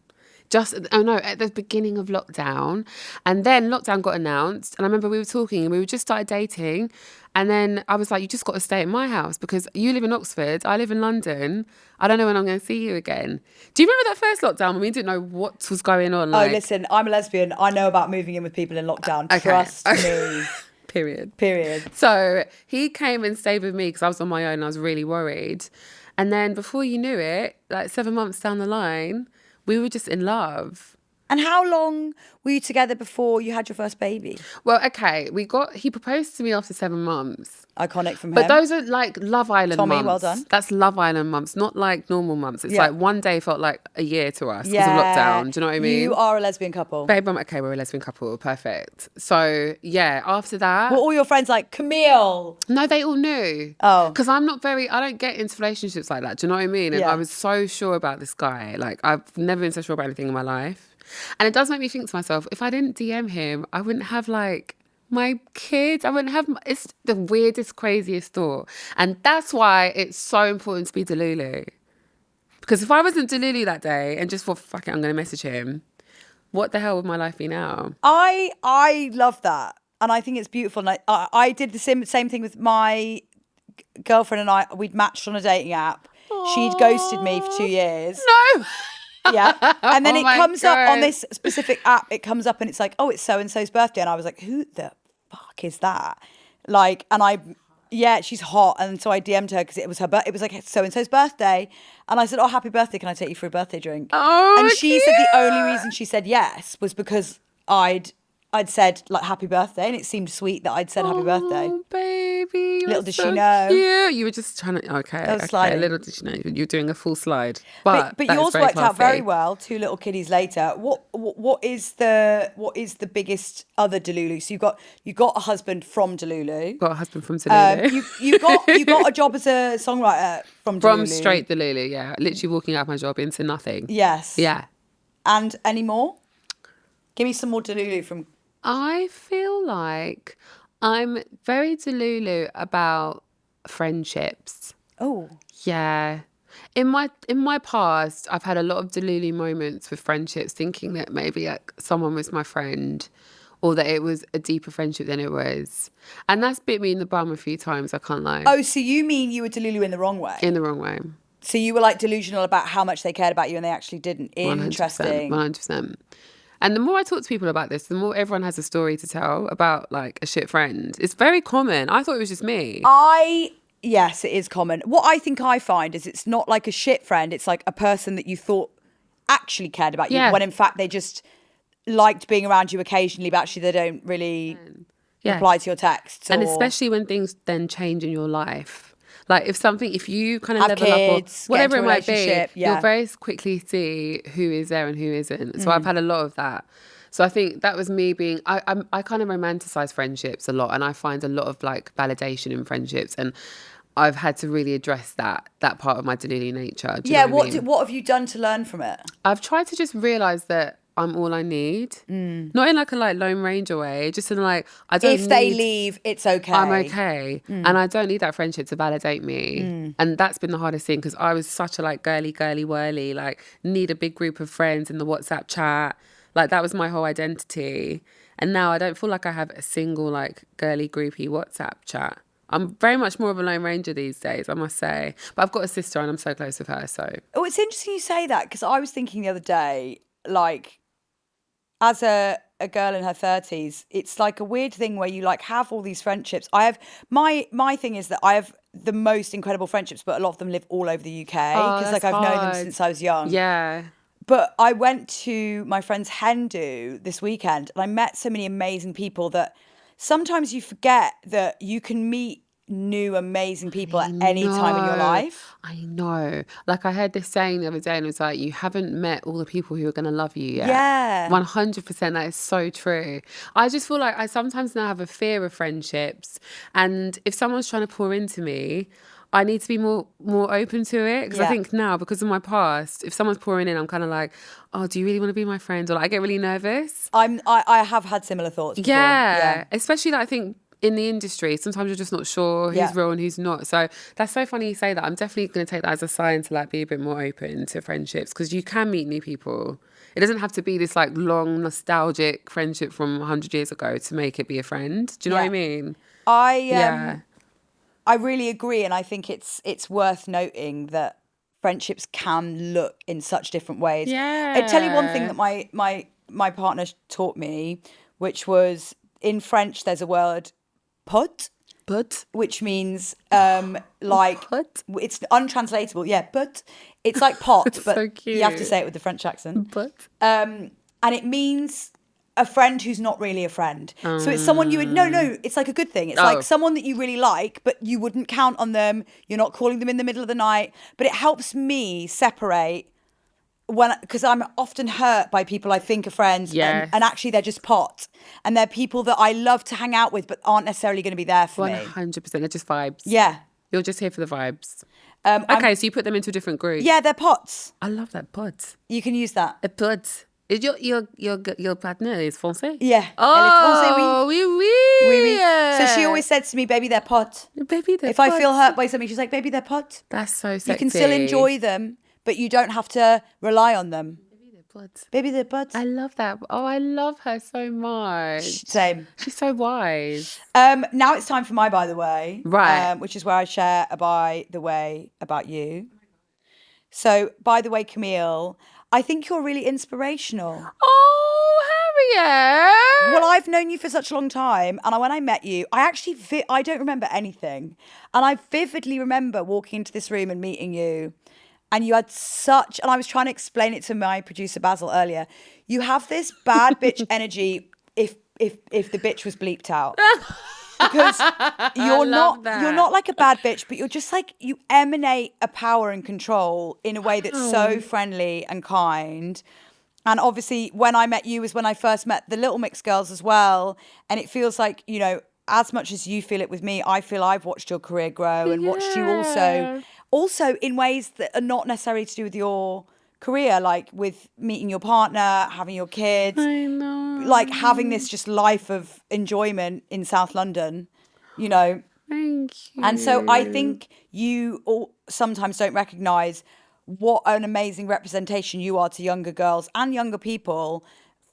At the beginning of lockdown. And then lockdown got announced. And I remember we were talking and we just started dating. And then I was like, you just got to stay at my house because you live in Oxford, I live in London. I don't know when I'm going to see you again. Do you remember that first lockdown when we didn't know what was going on? Oh, listen, I'm a lesbian. I know about moving in with people in lockdown. Okay. Trust me. Period. So he came and stayed with me because I was on my own and I was really worried. And then before you knew it, like 7 months down the line, we were just in love. And how long were you together before you had your first baby? Well, okay, he proposed to me after 7 months. Iconic from him. But those are like Love Island months. Tommy, well done. That's Love Island months, not like normal months. It's like one day felt like a year to us because of lockdown. Do you know what I mean? You are a lesbian couple. Babe, okay, we're a lesbian couple. Perfect. So, after that... Were all your friends like, Kamille? No, they all knew. Oh. Because I don't get into relationships like that. Do you know what I mean? And I was so sure about this guy. Like, I've never been so sure about anything in my life. And it does make me think to myself, if I didn't DM him, I wouldn't have like my kids. I wouldn't have, it's the weirdest, craziest thought. And that's why it's so important to be DELULU. Because if I wasn't DELULU that day and just thought, fuck it, I'm going to message him, what the hell would my life be now? I love that. And I think it's beautiful. And I did the same thing with my girlfriend and we'd matched on a dating app. Aww. She'd ghosted me for 2 years. No! Yeah. And then it comes up on this specific app. It comes up and it's like, oh, it's so-and-so's birthday. And I was like, who the fuck is that? Like, and she's hot. And so I DM'd her because it was like so-and-so's birthday. And I said, oh, happy birthday. Can I take you for a birthday drink? Oh, and she said the only reason she said yes was because I'd said like happy birthday, and it seemed sweet that I'd said happy birthday. Oh, baby. Little did she know. Cute. You were just trying to, okay. Little did she know. You're doing a full slide. But yours worked out very well. 2 little kiddies later. What is the biggest other DELULU? So you got a husband from DELULU. Got a husband from DELULU. You got a job as a songwriter from DELULU. From straight DELULU, yeah. Literally walking out of my job into nothing. Yes. Yeah. And any more? Give me some more DELULU from... I feel like I'm very DELULU about friendships. Oh. Yeah. In my past, I've had a lot of DELULU moments with friendships, thinking that maybe like someone was my friend or that it was a deeper friendship than it was. And that's bit me in the bum a few times, I can't lie. Oh, so you mean you were DELULU in the wrong way? In the wrong way. So you were like delusional about how much they cared about you and they actually didn't. Interesting. 100%. And the more I talk to people about this, the more everyone has a story to tell about like a shit friend. It's very common. I thought it was just me. Yes, it is common. What I think I find is it's not like a shit friend. It's like a person that you thought actually cared about you when in fact they just liked being around you occasionally, but actually they don't really reply to your texts. And especially when things then change in your life. Like if you kind of have level kids, up or whatever it might be, you'll very quickly see who is there and who isn't. So I've had a lot of that. So I think that was me being, I kind of romanticize friendships a lot, and I find a lot of like validation in friendships, and I've had to really address that part of my DELULU nature. What have you done to learn from it? I've tried to just realise that I'm all I need. Not in like a Lone Ranger way, just in like, I don't if they leave, it's okay. I'm okay. And I don't need that friendship to validate me. And that's been the hardest thing, because I was such a like girly whirly, like need a big group of friends in the WhatsApp chat. Like that was my whole identity. And now I don't feel like I have a single like girly groupie WhatsApp chat. I'm very much more of a Lone Ranger these days, I must say. But I've got a sister and I'm so close with her, so. Oh, it's interesting you say that, because I was thinking the other day, like, as a girl in her 30s, it's like a weird thing where you like have all these friendships. I have, my thing is that I have the most incredible friendships, but a lot of them live all over the UK, because like I've known them since I was young. Yeah. But I went to my friend's hen do this weekend, and I met so many amazing people that sometimes you forget that you can meet new amazing people at any time in your life. I know. Like I heard this saying the other day, and it was like, you haven't met all the people who are going to love you yet. Yeah. 100%. That is so true. I just feel like I sometimes now have a fear of friendships. And if someone's trying to pour into me, I need to be more open to it, because I think now, because of my past, if someone's pouring in, I'm kind of like, oh, do you really want to be my friend? Or like, I get really nervous. I have had similar thoughts before. Yeah. Especially like, I think in the industry, sometimes you're just not sure who's real and who's not. So that's so funny you say that. I'm definitely going to take that as a sign to like be a bit more open to friendships, because you can meet new people. It doesn't have to be this like long nostalgic friendship from 100 years ago to make it be a friend. Do you know what I mean? I really agree, and I think it's worth noting that friendships can look in such different ways. Yeah. I'll tell you one thing that my partner taught me, which was, in French there's a word "put," which means like Put? It's untranslatable. Yeah, but it's like pot, but so cute. you have to say it with the French accent. But And it means a friend who's not really a friend. So it's someone you would, no, it's like a good thing. It's like someone that you really like, but you wouldn't count on them. You're not calling them in the middle of the night. But it helps me separate because I'm often hurt by people I think are friends, Yes. and actually they're just pot. And they're people that I love to hang out with, but aren't necessarily going to be there for me. 100%. They're just vibes. Yeah. You're just here for the vibes. Okay, so you put them into a different group. Yeah, they're pots. I love that. Pot. You can use that. A pot. Is your partner is français? Yeah. Oh, oui, oui. Oui, oui. So she always said to me, baby, they're pot. Baby, they're If pot. I feel hurt by something, she's like, baby, they're pot. That's so sexy. You can still enjoy them, but you don't have to rely on them. Baby, they're pot. Baby, they're pot. I love that. Oh, I love her so much. Same. She's so wise. Now it's time for my by the way. Right. Which is where I share a by the way about you. So, by the way, Kamille, I think you're really inspirational. Oh, Harriet. Well, I've known you for such a long time, and when I met you, I don't remember anything, and I vividly remember walking into this room and meeting you, and you had and I was trying to explain it to my producer Basil earlier. You have this bad bitch energy if the bitch was bleeped out. Because you're not like a bad bitch, but you're just like, you emanate a power and control in a way that's so friendly and kind. And obviously when I met you was when I first met the Little Mix girls as well. And it feels like, you know, as much as you feel it with me, I feel I've watched your career grow and watched you also in ways that are not necessarily to do with your career, like with meeting your partner, having your kids. I know. Like having this just life of enjoyment in South London, you know. Thank you. And so I think you all sometimes don't recognise what an amazing representation you are to younger girls and younger people,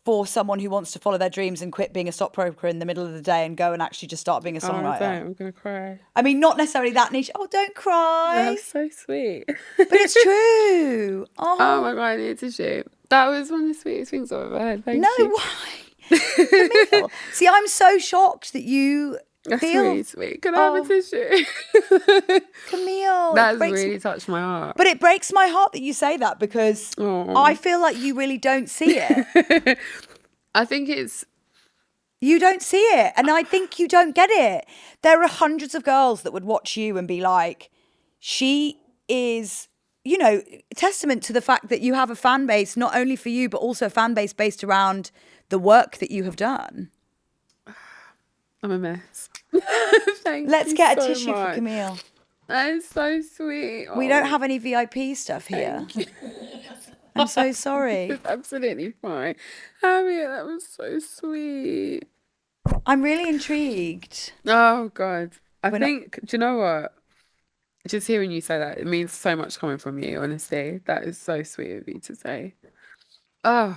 for someone who wants to follow their dreams and quit being a stockbroker in the middle of the day and go and actually just start being a songwriter. Oh, I'm going to cry. I mean, not necessarily that niche. Oh, don't cry. That's so sweet. But it's true. Oh my God, I need tissue. That was one of the sweetest things I've ever heard. Thank you. No, why? Kamille. See, I'm so shocked that you That's feel... really sweet. Can I have a tissue? Camille. That's really touched my heart. But it breaks my heart that you say that, because I feel like you really don't see it. I think it's... You don't see it. And I think you don't get it. There are hundreds of girls that would watch you and be like, she is... you know, testament to the fact that you have a fan base, not only for you, but also a fan base based around the work that you have done. I'm a mess. Let's get a tissue for Kamille. That is so sweet. We don't have any VIP stuff here. I'm so sorry. It's absolutely fine. Harriet, that was so sweet. I'm really intrigued. Oh, God. Do you know what? Just hearing you say that, it means so much coming from you, honestly. That is so sweet of you to say. Oh,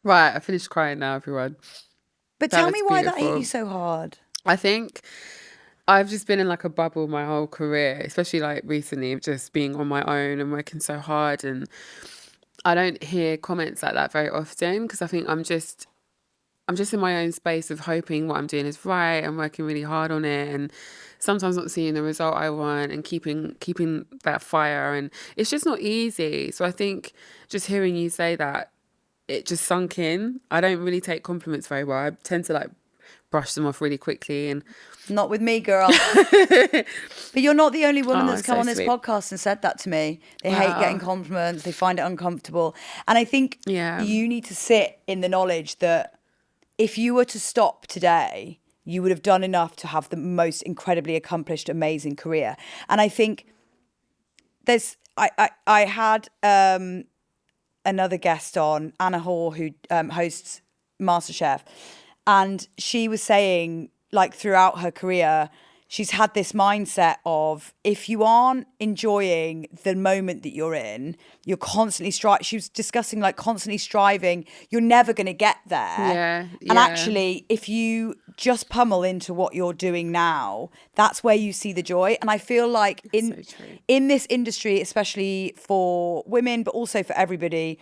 right. I finished crying now, everyone. But tell me why that hit you so hard. I think I've just been in like a bubble my whole career, especially like recently, of just being on my own and working so hard. And I don't hear comments like that very often because I think I'm just in my own space of hoping what I'm doing is right and working really hard on it, and sometimes not seeing the result I want and keeping that fire, and it's just not easy. So I think just hearing you say that, it just sunk in. I don't really take compliments very well. I tend to like brush them off really quickly, and not with me, girl. But you're not the only woman that's come on this podcast and said that to me. They hate getting compliments. They find it uncomfortable. And I think you need to sit in the knowledge that if you were to stop today, you would have done enough to have the most incredibly accomplished, amazing career. And I think I had another guest on, Anna Hoare, who hosts MasterChef, and she was saying, like, throughout her career, she's had this mindset of if you aren't enjoying the moment that you're in, you're constantly she was discussing like constantly striving, you're never going to get there. And actually, if you just pummel into what you're doing now, that's where you see the joy. And I feel like in this industry, especially for women, but also for everybody,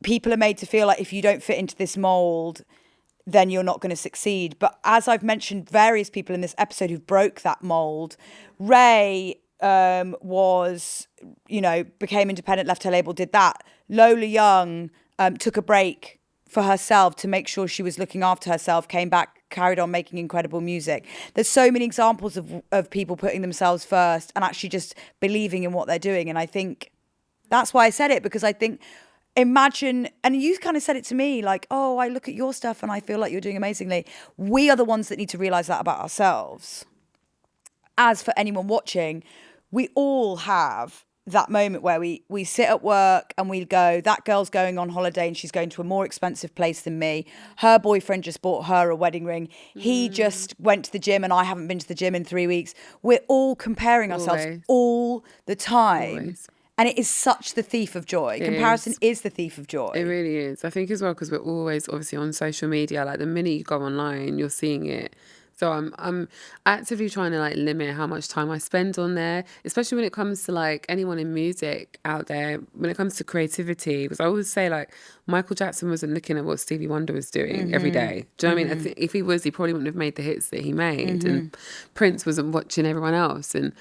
people are made to feel like if you don't fit into this mold, then you're not going to succeed. But as I've mentioned, various people in this episode who broke that mold. Ray became independent, left her label, did that. Lola Young took a break for herself to make sure she was looking after herself, came back, carried on making incredible music. There's so many examples of people putting themselves first and actually just believing in what they're doing. And I think that's why I said it, because I think, imagine, and you kind of said it to me, like, oh, I look at your stuff and I feel like you're doing amazingly. We are the ones that need to realize that about ourselves. As for anyone watching, we all have that moment where we sit at work and we go, that girl's going on holiday and she's going to a more expensive place than me. Her boyfriend just bought her a wedding ring. He just went to the gym and I haven't been to the gym in 3 weeks. We're all comparing ourselves all the time. Always. And it is such the thief of joy. Comparison is the thief of joy. It really is. I think as well, because we're always obviously on social media. Like the minute you go online, you're seeing it. So I'm actively trying to like limit how much time I spend on there, especially when it comes to like anyone in music out there, when it comes to creativity. Because I always say like Michael Jackson wasn't looking at what Stevie Wonder was doing every day. Do you know what I mean? I think if he was, he probably wouldn't have made the hits that he made. And Prince wasn't watching everyone else. And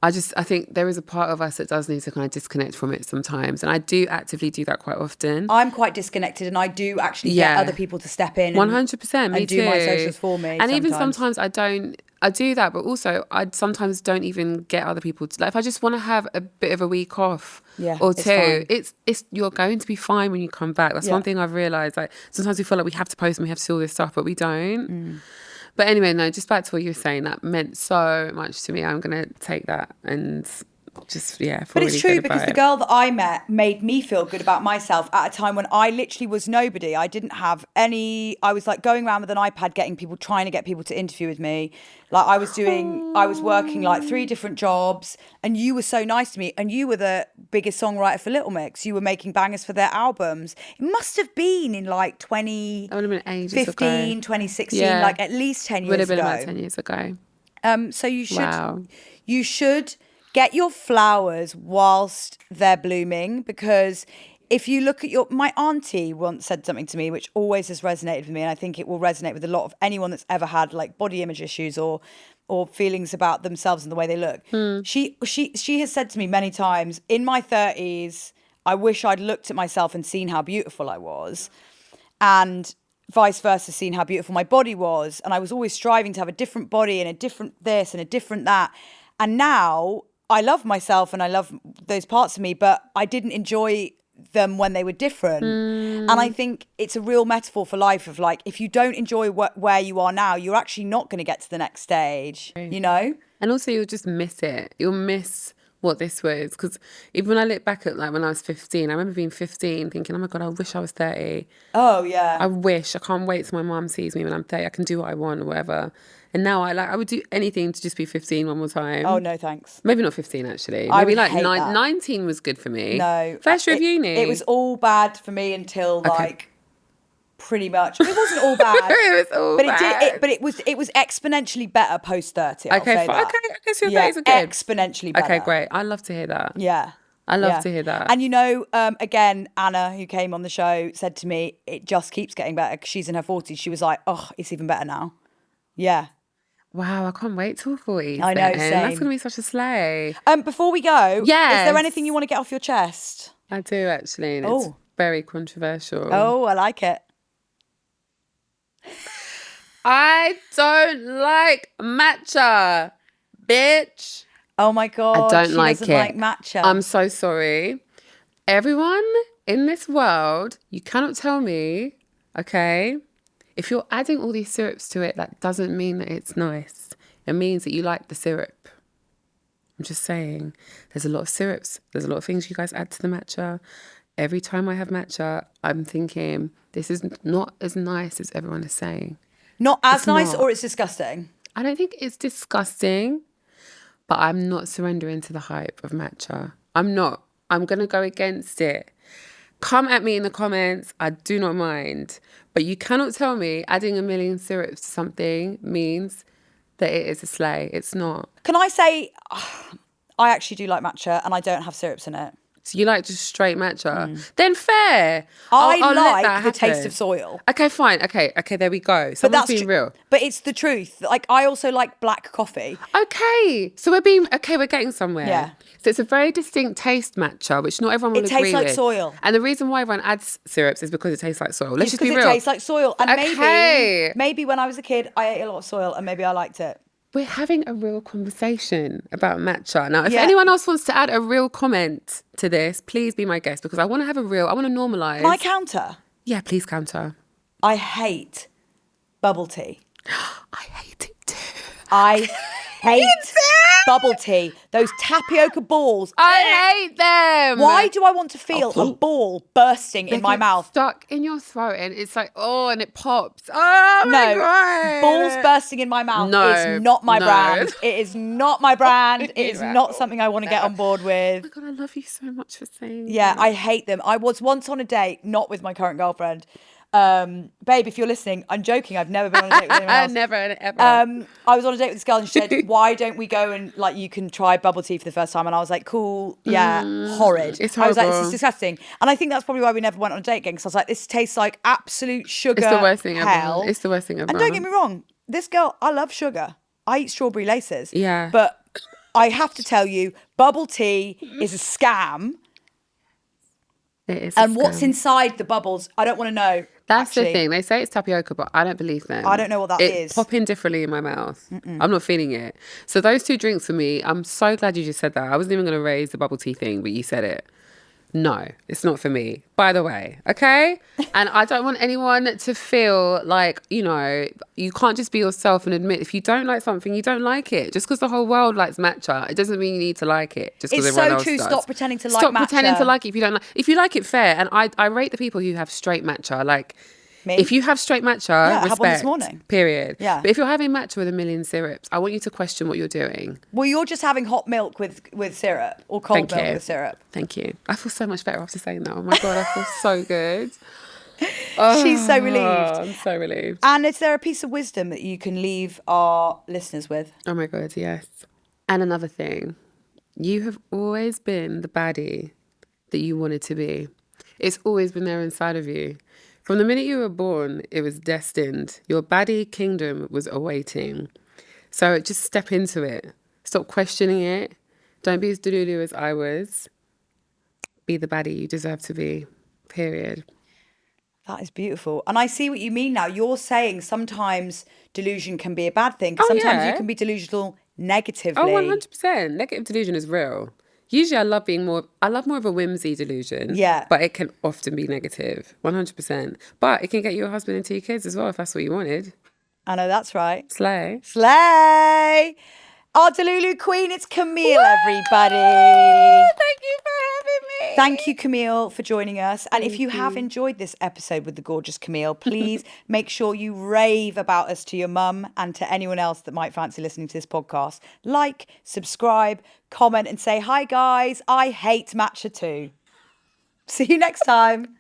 I think there is a part of us that does need to kind of disconnect from it sometimes. And I do actively do that quite often. I'm quite disconnected and I do actually get other people to step in 100%, and do my socials for me. And even sometimes I do that, but also I sometimes don't even get other people to, like, if I just want to have a bit of a week off or two, it's you're going to be fine when you come back. That's one thing I've realised. Like sometimes we feel like we have to post and we have to do all this stuff, but we don't. But anyway, no, just back to what you were saying, that meant so much to me. I'm going to take that and just, feel But it's really true, good because about the girl that I met made me feel good about myself at a time when I literally was nobody. I didn't have any, I was like going around with an iPad trying to get people to interview with me. Like I was working like 3 different jobs, and you were so nice to me, and you were the biggest songwriter for Little Mix. You were making bangers for their albums. It must have been in like 2015, 2016, like at least 10 years ago. Would have been about 10 years ago. So you should get your flowers whilst they're blooming, because if you look at my auntie once said something to me which always has resonated with me, and I think it will resonate with a lot of anyone that's ever had like body image issues or feelings about themselves and the way they look. She has said to me many times, in my 30s, I wish I'd looked at myself and seen how beautiful I was, and vice versa, seen how beautiful my body was. And I was always striving to have a different body and a different this and a different that. And now I love myself and I love those parts of me, but I didn't enjoy them when they were different. And I think it's a real metaphor for life of like, if you don't enjoy where you are now, you're actually not going to get to the next stage, you know? And also you'll just miss it. You'll miss what this was. Because even when I look back at like when I was 15, I remember being 15 thinking, oh my God, I wish I was 30. Oh, yeah. I can't wait till my mum sees me when I'm 30. I can do what I want or whatever. And now I would do anything to just be 15 one more time. Oh, no, thanks. Maybe not 15, actually. I Maybe would like hate that. 19 was good for me. No. First year of uni. It was all bad for me until like pretty much. It wasn't all bad. It was all bad. But it was exponentially better post 30. Okay, okay, so your 30s are good. Exponentially better. Okay, great. I love to hear that. Yeah. I love to hear that. And you know, again, Anna, who came on the show, said to me, it just keeps getting better because she's in her 40s. She was like, oh, it's even better now. Yeah. Wow, I can't wait till 40s. I know, then. same. That's going to be such a slay. Before we go, is there anything you want to get off your chest? I do, actually. And it's very controversial. Oh, I like it. I don't like matcha, bitch. Oh my God, I don't like doesn't like matcha. I'm so sorry. Everyone in this world, you cannot tell me, okay, if you're adding all these syrups to it, that doesn't mean that it's nice. It means that you like the syrup. I'm just saying, there's a lot of syrups. There's a lot of things you guys add to the matcha. Every time I have matcha, I'm thinking, this is not as nice as everyone is saying. Not as nice, or it's disgusting? I don't think it's disgusting. But I'm not surrendering to the hype of matcha. I'm not. I'm going to go against it. Come at me in the comments. I do not mind. But you cannot tell me adding 1 million syrups to something means that it is a slay. It's not. Can I say, I actually do like matcha and I don't have syrups in it. So you like just straight matcha? Then fair. I I'll like the taste of soil. Okay, fine. Okay, there we go. Someone's being real. But it's the truth. Like, I also like black coffee. Okay, so we're getting somewhere. Yeah. So it's a very distinct taste matcha, which not everyone will agree with. It tastes like soil. And the reason why everyone adds syrups is because it tastes like soil. Let's just be real. Because it tastes like soil. And maybe when I was a kid, I ate a lot of soil and maybe I liked it. We're having a real conversation about matcha. Now, if anyone else wants to add a real comment to this, please be my guest because I want to normalise. Can I counter? Yeah, please counter. I hate bubble tea. I hate it too. I hate bubble tea. Those tapioca balls. I hate them. Why do I want to feel a ball bursting in my mouth? Stuck in your throat and it's like, and it pops. Oh my God. Balls bursting in my mouth is not my brand. It is not my brand. It is not something I want to get on board with. Oh my God, I love you so much for saying that. that. I hate them. I was once on a date, not with my current girlfriend. Babe, if you're listening, I'm joking. I've never been on a date with anyone else. Never, ever. I was on a date with this girl and she said, why don't we go and like you can try bubble tea for the first time? And I was like, cool, yeah, horrid. It's I was like, horrible. this is disgusting. And I think that's probably why we never went on a date again because I was like, this tastes like absolute sugar. It's the worst thing hell. ever. It's the worst thing ever. And don't get me wrong, this girl, I love sugar. I eat strawberry laces. Yeah. But I have to tell you, bubble tea is a scam. It is. And what's inside the bubbles, I don't want to know. That's the thing. They say it's tapioca, but I don't believe them. I don't know what that is. It's popping differently in my mouth. I'm not feeling it. So those two drinks for me, I'm so glad you just said that. I wasn't even going to raise the bubble tea thing, but you said it. No, it's not for me, by the way, okay? And I don't want anyone to feel like, you can't just be yourself and admit if you don't like something, you don't like it. Just because the whole world likes matcha, it doesn't mean you need to like it. Just because everyone else does. It's so true. Stop pretending to like matcha. Stop pretending to like it if you don't like. If you like it, fair. And I rate the people who have straight matcha. Like, me? If you have straight matcha, respect. I had one this morning. Period. Yeah. But if you're having matcha with 1 million syrups, I want you to question what you're doing. Well, you're just having hot milk with syrup or cold milk with syrup. Thank you. I feel so much better after saying that. Oh my God, I feel so good. She's so relieved. I'm so relieved. And is there a piece of wisdom that you can leave our listeners with? Oh my God, yes. And another thing, you have always been the baddie that you wanted to be. It's always been there inside of you. From the minute you were born, it was destined. Your baddie kingdom was awaiting. So just step into it. Stop questioning it. Don't be as DELULU as I was. Be the baddie you deserve to be. Period. That is beautiful. And I see what you mean now. You're saying sometimes delusion can be a bad thing. Sometimes you can be delusional negatively. Oh, 100%. Negative delusion is real. Usually I love more of a whimsy delusion. Yeah. But it can often be negative. 100%. But it can get you a husband and 2 kids as well if that's what you wanted. I know that's right. Slay. Slay! Our DELULU queen, it's Kamille, everybody. Thank you for having me. Thank you, Kamille, for joining us. And if you have enjoyed this episode with the gorgeous Kamille, please make sure you rave about us to your mum and to anyone else that might fancy listening to this podcast. Like, subscribe, comment, and say, hi, guys, I hate matcha too. See you next time.